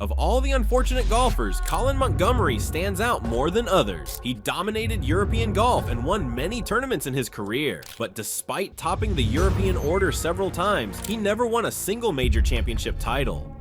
Of all the unfortunate golfers, Colin Montgomerie stands out more than others. He dominated European golf and won many tournaments in his career, but despite topping the European order several times, he never won a single major championship title.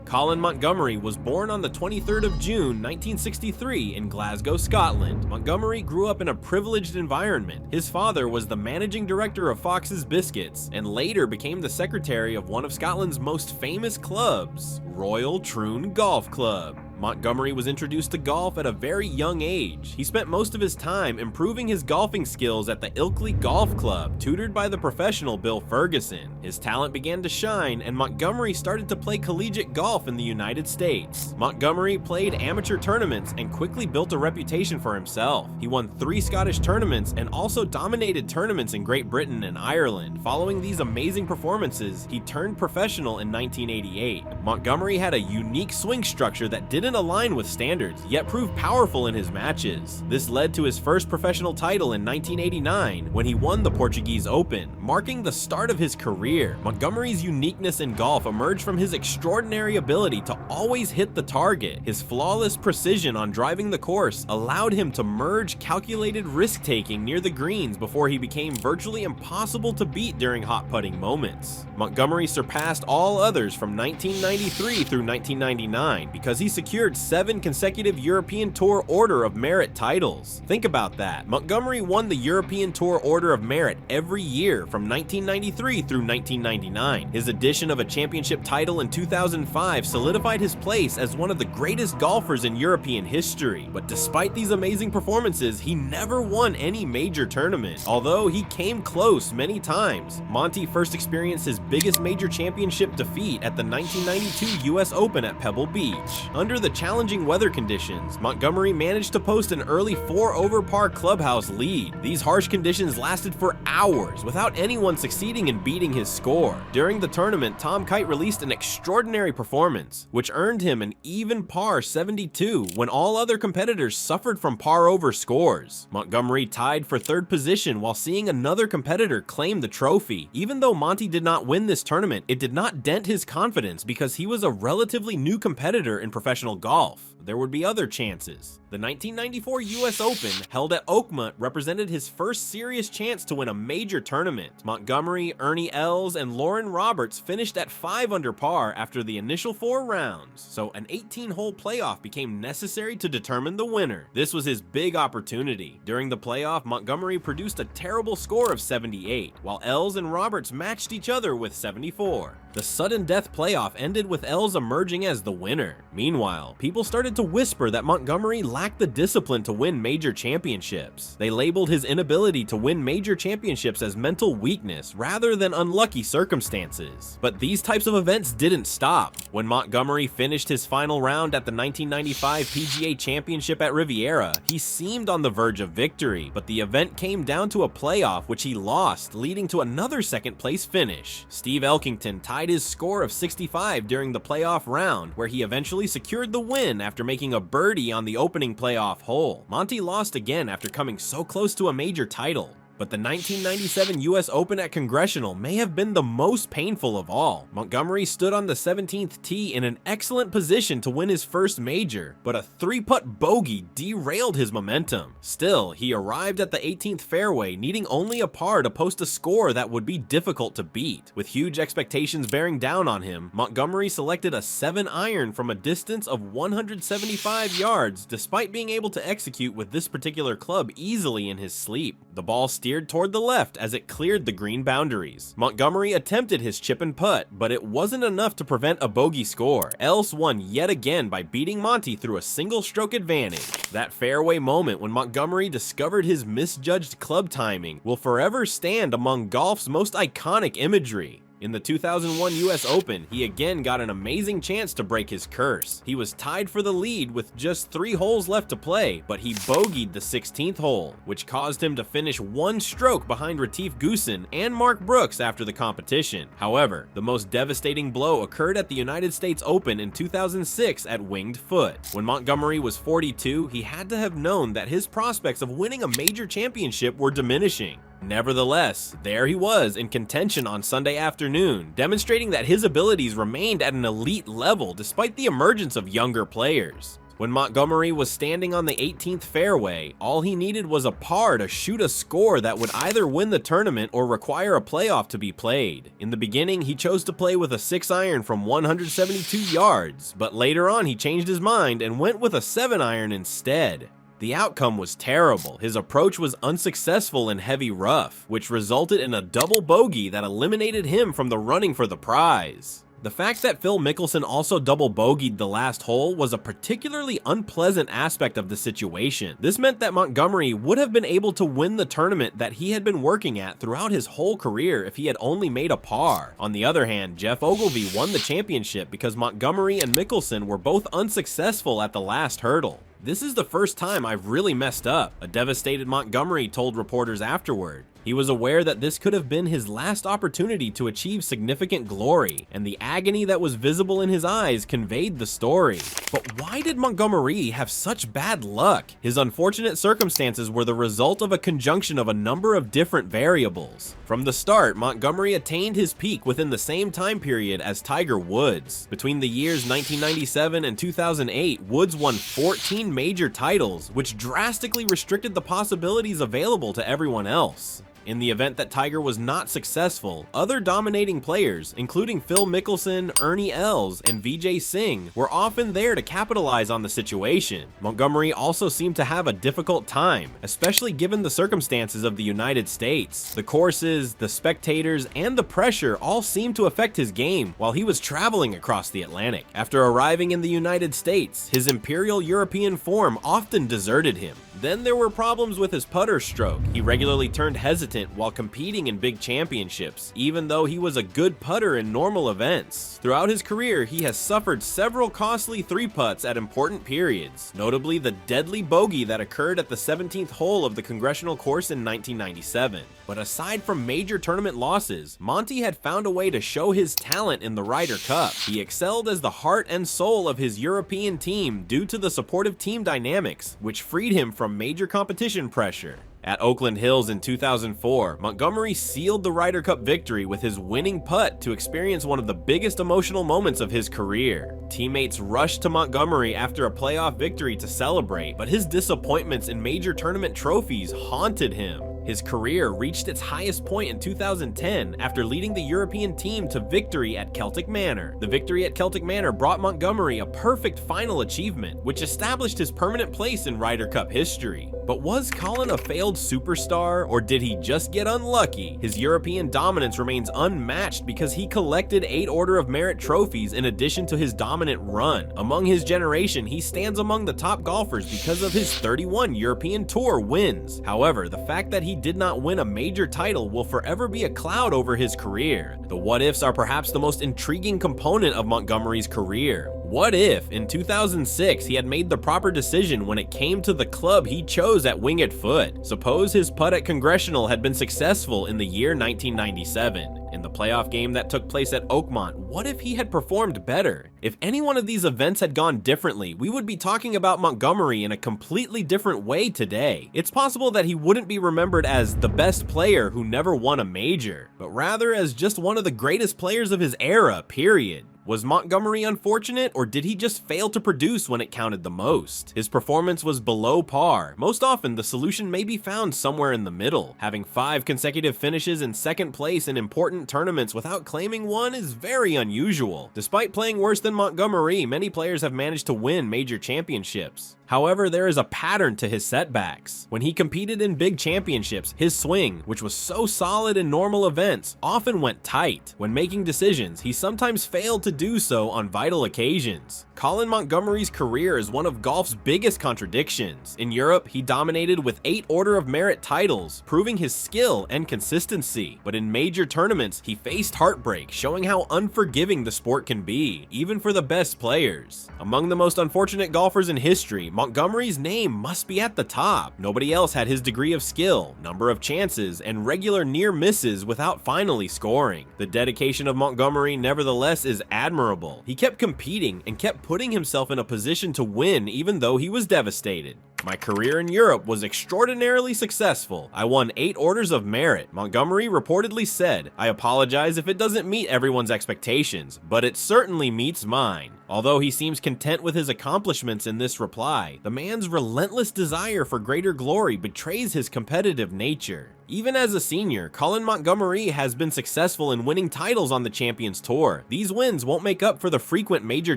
Colin Montgomerie was born on the 23rd of June 1963 in Glasgow, Scotland. Montgomerie grew up in a privileged environment. His father was the managing director of Fox's Biscuits and later became the secretary of one of Scotland's most famous clubs, Royal Troon Golf Club. Montgomerie was introduced to golf at a very young age. He spent most of his time improving his golfing skills at the Ilkley Golf Club, tutored by the professional Bill Ferguson. His talent began to shine, and Montgomerie started to play collegiate golf in the United States. Montgomerie played amateur tournaments and quickly built a reputation for himself. He won 3 Scottish tournaments and also dominated tournaments in Great Britain and Ireland. Following these amazing performances, he turned professional in 1988. Montgomerie had a unique swing structure that didn't align with standards, yet proved powerful in his matches. This led to his first professional title in 1989 when he won the Portuguese Open, marking the start of his career. Montgomerie's uniqueness in golf emerged from his extraordinary ability to always hit the target. His flawless precision on driving the course allowed him to merge calculated risk-taking near the greens before he became virtually impossible to beat during hot putting moments. Montgomerie surpassed all others from 1993 through 1999 because he secured 7 consecutive European Tour Order of Merit titles. Think about that. Montgomerie won the European Tour Order of Merit every year from 1993 through 1999. His addition of a championship title in 2005 solidified his place as one of the greatest golfers in European history. But despite these amazing performances, he never won any major tournament, although he came close many times. Monty first experienced his biggest major championship defeat at the 1992 US Open at Pebble Beach. Under the challenging weather conditions, Montgomerie managed to post an early 4-over-par clubhouse lead. These harsh conditions lasted for hours without anyone succeeding in beating his score. During the tournament, Tom Kite released an extraordinary performance, which earned him an even par 72 when all other competitors suffered from par-over scores. Montgomerie tied for 3rd position while seeing another competitor claim the trophy. Even though Monty did not win this tournament, it did not dent his confidence because he was a relatively new competitor in professional golf. There would be other chances. The 1994 US Open, held at Oakmont, represented his first serious chance to win a major tournament. Montgomerie, Ernie Els, and Lauren Roberts finished at 5 under par after the initial 4 rounds, so an 18-hole playoff became necessary to determine the winner. This was his big opportunity. During the playoff, Montgomerie produced a terrible score of 78, while Els and Roberts matched each other with 74. The sudden death playoff ended with Els emerging as the winner. Meanwhile, people started to whisper that Montgomerie lacked the discipline to win major championships. They labeled his inability to win major championships as mental weakness rather than unlucky circumstances. But these types of events didn't stop. When Montgomerie finished his final round at the 1995 PGA Championship at Riviera, he seemed on the verge of victory, but the event came down to a playoff which he lost, leading to another second-place finish. Steve Elkington tied his score of 65 during the playoff round, where he eventually secured the win after making a birdie on the opening playoff hole. Monty lost again after coming so close to a major title. But the 1997 US Open at Congressional may have been the most painful of all. Montgomerie stood on the 17th tee in an excellent position to win his first major, but a 3-putt bogey derailed his momentum. Still, he arrived at the 18th fairway, needing only a par to post a score that would be difficult to beat. With huge expectations bearing down on him, Montgomerie selected a 7-iron from a distance of 175 yards, despite being able to execute with this particular club easily in his sleep. The ball steered toward the left as it cleared the green boundaries. Montgomerie attempted his chip and putt, but it wasn't enough to prevent a bogey score. Els won yet again by beating Monty through a single-stroke advantage. That fairway moment when Montgomerie discovered his misjudged club timing will forever stand among golf's most iconic imagery. In the 2001 US Open, he again got an amazing chance to break his curse. He was tied for the lead with just 3 holes left to play, but he bogeyed the 16th hole, which caused him to finish 1 stroke behind Retief Goosen and Mark Brooks after the competition. However, the most devastating blow occurred at the United States Open in 2006 at Winged Foot. When Montgomerie was 42, he had to have known that his prospects of winning a major championship were diminishing. Nevertheless, there he was in contention on Sunday afternoon, demonstrating that his abilities remained at an elite level despite the emergence of younger players. When Montgomerie was standing on the 18th fairway, all he needed was a par to shoot a score that would either win the tournament or require a playoff to be played. In the beginning, he chose to play with a 6-iron from 172 yards, but later on he changed his mind and went with a 7-iron instead. The outcome was terrible. His approach was unsuccessful in heavy rough, which resulted in a double bogey that eliminated him from the running for the prize. The fact that Phil Mickelson also double bogeyed the last hole was a particularly unpleasant aspect of the situation. This meant that Montgomerie would have been able to win the tournament that he had been working at throughout his whole career if he had only made a par. On the other hand, Jeff Ogilvy won the championship because Montgomerie and Mickelson were both unsuccessful at the last hurdle. "This is the first time I've really messed up," a devastated Montgomerie told reporters afterward. He was aware that this could have been his last opportunity to achieve significant glory, and the agony that was visible in his eyes conveyed the story. But why did Montgomerie have such bad luck? His unfortunate circumstances were the result of a conjunction of a number of different variables. From the start, Montgomerie attained his peak within the same time period as Tiger Woods. Between the years 1997 and 2008, Woods won 14 major titles, which drastically restricted the possibilities available to everyone else. In the event that Tiger was not successful, other dominating players, including Phil Mickelson, Ernie Els, and Vijay Singh, were often there to capitalize on the situation. Montgomerie also seemed to have a difficult time, especially given the circumstances of the United States. The courses, the spectators, and the pressure all seemed to affect his game while he was traveling across the Atlantic. After arriving in the United States, his imperial European form often deserted him. Then there were problems with his putter stroke. He regularly turned hesitant while competing in big championships, even though he was a good putter in normal events. Throughout his career, he has suffered several costly 3-putts at important periods, notably the deadly bogey that occurred at the 17th hole of the Congressional course in 1997. But aside from major tournament losses, Monty had found a way to show his talent in the Ryder Cup. He excelled as the heart and soul of his European team due to the supportive team dynamics, which freed him from major competition pressure. At Oakland Hills in 2004, Montgomerie sealed the Ryder Cup victory with his winning putt to experience one of the biggest emotional moments of his career. Teammates rushed to Montgomerie after a playoff victory to celebrate, but his disappointments in major tournament trophies haunted him. His career reached its highest point in 2010 after leading the European team to victory at Celtic Manor. The victory at Celtic Manor brought Montgomerie a perfect final achievement, which established his permanent place in Ryder Cup history. But was Colin a failed superstar, or did he just get unlucky? His European dominance remains unmatched because he collected 8 Order of Merit trophies in addition to his dominant run. Among his generation, he stands among the top golfers because of his 31 European Tour wins. However, the fact that he did not win a major title will forever be a cloud over his career. The what-ifs are perhaps the most intriguing component of Montgomerie's career. What if, in 2006, he had made the proper decision when it came to the club he chose at Winged Foot? Suppose his putt at Congressional had been successful in the year 1997. In the playoff game that took place at Oakmont, what if he had performed better? If any one of these events had gone differently, we would be talking about Montgomerie in a completely different way today. It's possible that he wouldn't be remembered as the best player who never won a major, but rather as just one of the greatest players of his era, period. Was Montgomerie unfortunate, or did he just fail to produce when it counted the most? His performance was below par. Most often, the solution may be found somewhere in the middle. Having 5 consecutive finishes in second place in important tournaments without claiming one is very unusual. Despite playing worse than Montgomerie, many players have managed to win major championships. However, there is a pattern to his setbacks. When he competed in big championships, his swing, which was so solid in normal events, often went tight. When making decisions, he sometimes failed to do so on vital occasions. Colin Montgomerie's career is one of golf's biggest contradictions. In Europe, he dominated with 8 Order of Merit titles, proving his skill and consistency. But in major tournaments, he faced heartbreak, showing how unforgiving the sport can be, even for the best players. Among the most unfortunate golfers in history, Montgomerie's name must be at the top. Nobody else had his degree of skill, number of chances, and regular near misses without finally scoring. The dedication of Montgomerie, nevertheless, is admirable. He kept competing and kept putting himself in a position to win even though he was devastated. My career in Europe was extraordinarily successful. I won 8 orders of merit. Montgomerie reportedly said, "I apologize if it doesn't meet everyone's expectations, but it certainly meets mine." Although he seems content with his accomplishments in this reply, the man's relentless desire for greater glory betrays his competitive nature. Even as a senior, Colin Montgomerie has been successful in winning titles on the Champions Tour. These wins won't make up for the frequent major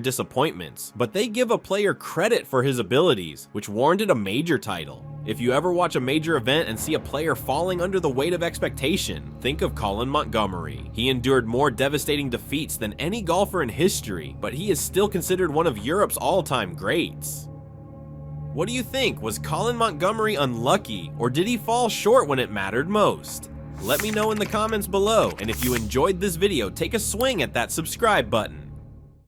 disappointments, but they give a player credit for his abilities, which warranted a major title. If you ever watch a major event and see a player falling under the weight of expectation, think of Colin Montgomerie. He endured more devastating defeats than any golfer in history, but he is still considered one of Europe's all-time greats. What do you think? Was Colin Montgomerie unlucky, or did he fall short when it mattered most? Let me know in the comments below, and if you enjoyed this video, take a swing at that subscribe button.